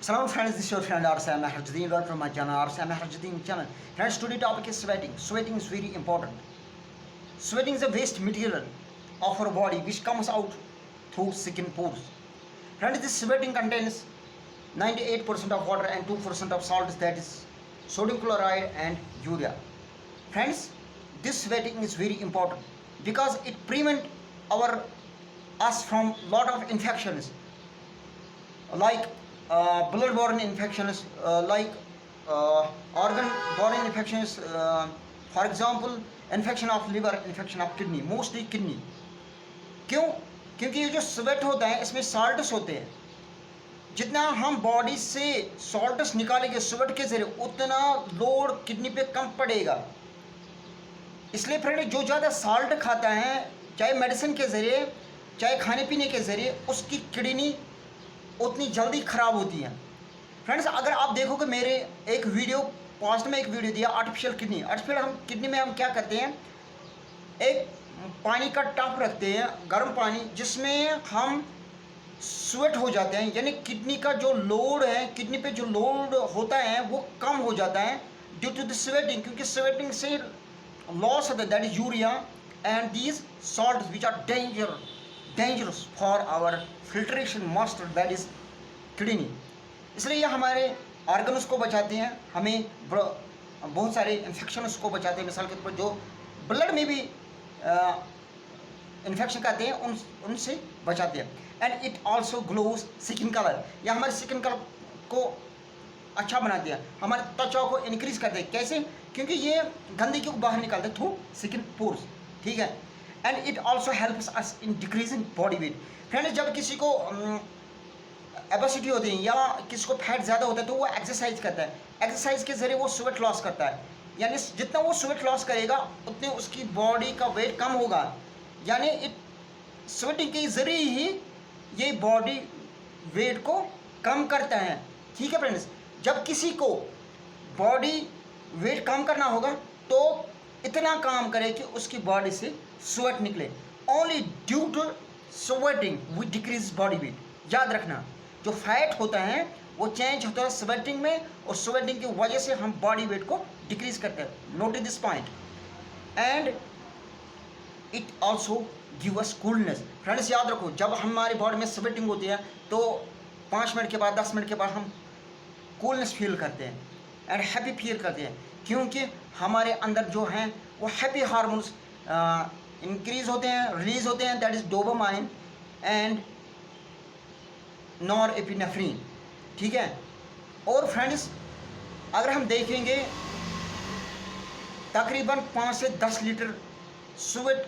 Hello friends, this is your friend Arsam Harjuddin. Welcome from my channel Arsam Harjuddin channel. Friends, today topic is sweating. Sweating is very important. Sweating is a waste material of our body which comes out through skin pores. Friends, this sweating contains 98% of water and 2% of salts, that is sodium chloride and urea. Friends, this sweating is very important because it prevents us from lot of infections like blood-borne infections, like organ-borne infections, for example infection of liver, infection of kidney, mostly kidney. क्यों? क्योंकि ये जो sweat होता है इसमें salts होते हैं. जितना हम बॉडी से सॉल्ट्स निकालेंगे स्वेट के जरिए उतना लोड किडनी पे कम पड़ेगा. इसलिए फ्रेंड, जो ज़्यादा साल्ट खाता है चाहे मेडिसिन के ज़रिए चाहे खाने पीने के ज़रिए, उसकी किडनी उतनी जल्दी ख़राब होती है. फ्रेंड्स, अगर आप देखो कि मेरे एक वीडियो पास्ट में एक वीडियो दिया आर्टिफिशियल किडनी. आर्टिफिशियल हम किडनी में हम क्या करते हैं, एक पानी का टब रखते हैं, गर्म पानी, जिसमें हम स्वेट हो जाते हैं. यानी किडनी का जो लोड है, किडनी पे जो लोड होता है वो कम हो जाता है ड्यू टू द स्वेटिंग. क्योंकि स्वेटिंग से लॉस होता है, that is urea and these salt which are dangerous for our filtration master, that is kidney. इसलिए ये हमारे ऑर्गन्स को बचाते हैं, हमें बहुत सारे इन्फेक्शंस को बचाते हैं. मिसाल के तौर पर जो ब्लड में भी इन्फेक्शन करते हैं उनसे बचाते हैं. And it also glows skin colour, या हमारे स्किन कलर को अच्छा बनाते हैं, हमारे त्वचा को इंक्रीज करते हैं. कैसे? क्योंकि ये गंदगी को बाहर निकालते हैं थ्रू स्किन पोर्स. ठीक है. And it also helps us in decreasing body weight. Friends, जब किसी को ओबेसिटी होती है या किसी को फैट ज़्यादा होता है तो वो एक्सरसाइज करता है. एक्सरसाइज के ज़रिए वो स्वेट लॉस करता है. यानी जितना वो स्वेट लॉस करेगा उतने उसकी बॉडी का वेट कम होगा. यानी स्वेटिंग के ज़रिए ही ये बॉडी वेट को कम करता है. ठीक है फ्रेंड्स, जब किसी को बॉडी वेट कम करना होगा तो इतना काम करे कि उसकी बॉडी से स्वेट निकले. Only due to sweating we decrease body weight. याद रखना, जो फैट होता है वो चेंज होता है स्वेटिंग में, और स्वेटिंग की वजह से हम बॉडी वेट को डिक्रीज करते हैं. Note this point. And it also give us coolness. Friends, याद रखो, जब हमारी बॉडी में स्वेटिंग होती है तो 5 मिनट के बाद 10 मिनट के बाद हम कूलनेस फील करते हैं एंड हैप्पी फील करते हैं. क्योंकि हमारे अंदर जो हैं वो हैप्पी हार्मोन्स इंक्रीज होते हैं, रिलीज होते हैं, that is dopamine and norepinephrine. ठीक है. और फ्रेंड्स, अगर हम देखेंगे तकरीबन 5 से 10 लीटर स्वेट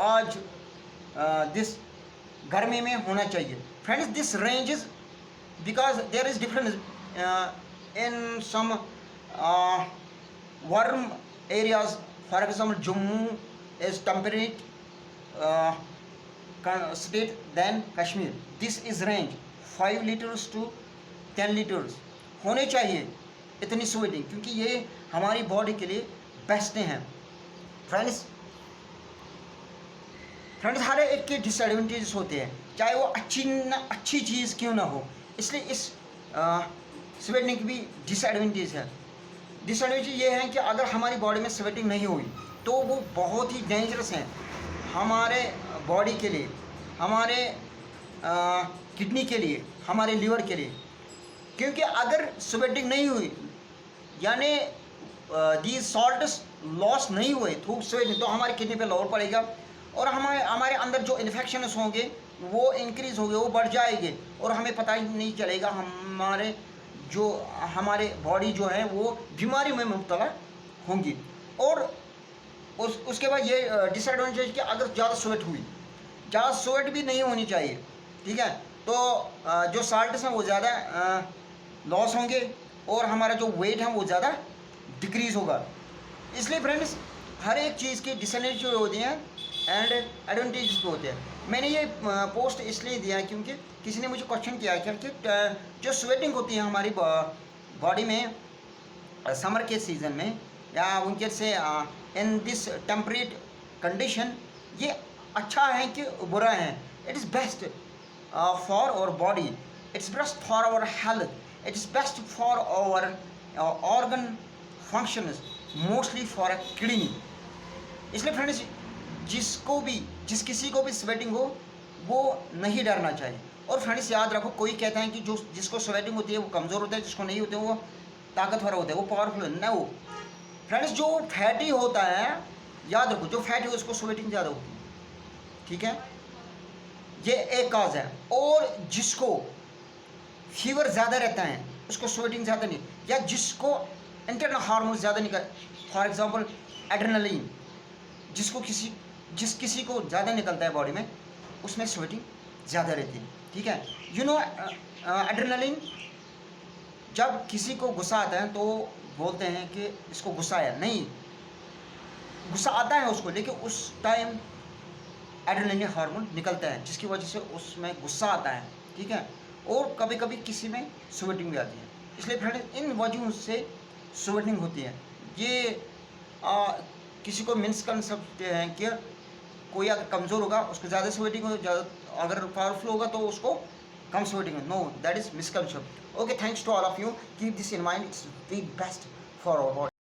आज दिस गर्मी में होना चाहिए. Friends, this ranges because there is difference in some warm areas. For example, Jammu is temperate state than Kashmir. This is range 5 liters to 10 liters होने चाहिए इतनी स्वेटिंग, क्योंकि ये हमारी बॉडी के लिए बेस्ट हैं. फ्रेंड्स, हर एक के डिसएडवांटेजेस होते हैं, चाहे वो अच्छी चीज़ क्यों ना हो. इसलिए इस स्वेटिंग की भी डिसएडवांटेज है. डिसएडवांटेज ये है कि अगर हमारी बॉडी में स्वेटिंग नहीं हुई तो वो बहुत ही डेंजरस हैं हमारे बॉडी के लिए, हमारे किडनी के लिए, हमारे लीवर के लिए. क्योंकि अगर स्वेटिंग नहीं हुई यानी दी सॉल्ट्स लॉस नहीं हुए थ्रू स्वेटिंग, तो हमारी किडनी पे लोड पड़ेगा और हमारे अंदर जो इन्फेक्शंस होंगे वो इंक्रीज होंगे, वो बढ़ जाएंगे और हमें पता ही नहीं चलेगा. हमारे बॉडी जो है वो बीमारी में मुब्तला होंगी. और उसके बाद ये डिसएडवांटेज कि अगर ज़्यादा स्वेट भी नहीं होनी चाहिए. ठीक है. तो जो साल्ट्स हैं वो ज़्यादा लॉस होंगे और हमारा जो वेट है वो ज़्यादा डिक्रीज़ होगा. इसलिए फ्रेंड्स, हर एक चीज़ की डिसएडवांटेज होती हैं एंड एडवांटेज भी होते हैं. मैंने ये पोस्ट इसलिए दिया क्योंकि किसी ने मुझे क्वेश्चन किया कि जो स्वेटिंग होती है हमारी बॉडी में समर के सीज़न में या विंटर से इन दिस टेम्परेट कंडीशन, ये अच्छा है कि बुरा है. It is best for our body, it's best for our health. It is best for our organ functions, mostly for a kidney. इसलिए फ्रेंड्स जिस किसी को भी स्वेटिंग हो वो नहीं डरना चाहिए। और फ्रेंड्स याद रखो, कोई कहता है कि जो जिसको स्वेटिंग होती है वो कमज़ोर होता है, जिसको नहीं होते वो ताकतवर होता है, वो पावरफुल है। ना, वो फ्रेंड्स जो फैटी होता है, याद रखो जो फैटी है उसको स्वेटिंग ज़्यादा होती है, ठीक है, ये एक काज है। और जिसको फीवर ज़्यादा रहता है उसको स्वेटिंग ज़्यादा नहीं, या जिसको इंटरनल हार्मोन ज़्यादा निकल, फॉर एग्जांपल एड्रेनलिन, जिस किसी को ज़्यादा निकलता है बॉडी में, उसमें स्वेटिंग ज़्यादा रहती है, ठीक है। एड्रेनलिन जब किसी को गुस्सा आता है तो बोलते हैं कि इसको गुस्सा है, नहीं, गुस्सा आता है उसको, लेकिन उस टाइम एड्रेनलिन हार्मोन निकलता है जिसकी वजह से उसमें गुस्सा आता है, ठीक है। और कभी कभी किसी में स्वेटिंग भी आती है। इसलिए फ्रेंड इन वजहों से स्वेटिंग होती है। ये किसी को मिसकंसेप्ट है कि कोई अगर कमज़ोर होगा उसको ज़्यादा स्वेटिंग हो, अगर पावरफुल होगा तो उसको कम स्वेटिंग हो। No, that is misconcept. Okay, thanks to all of you, keep this in mind, it's the best for our body.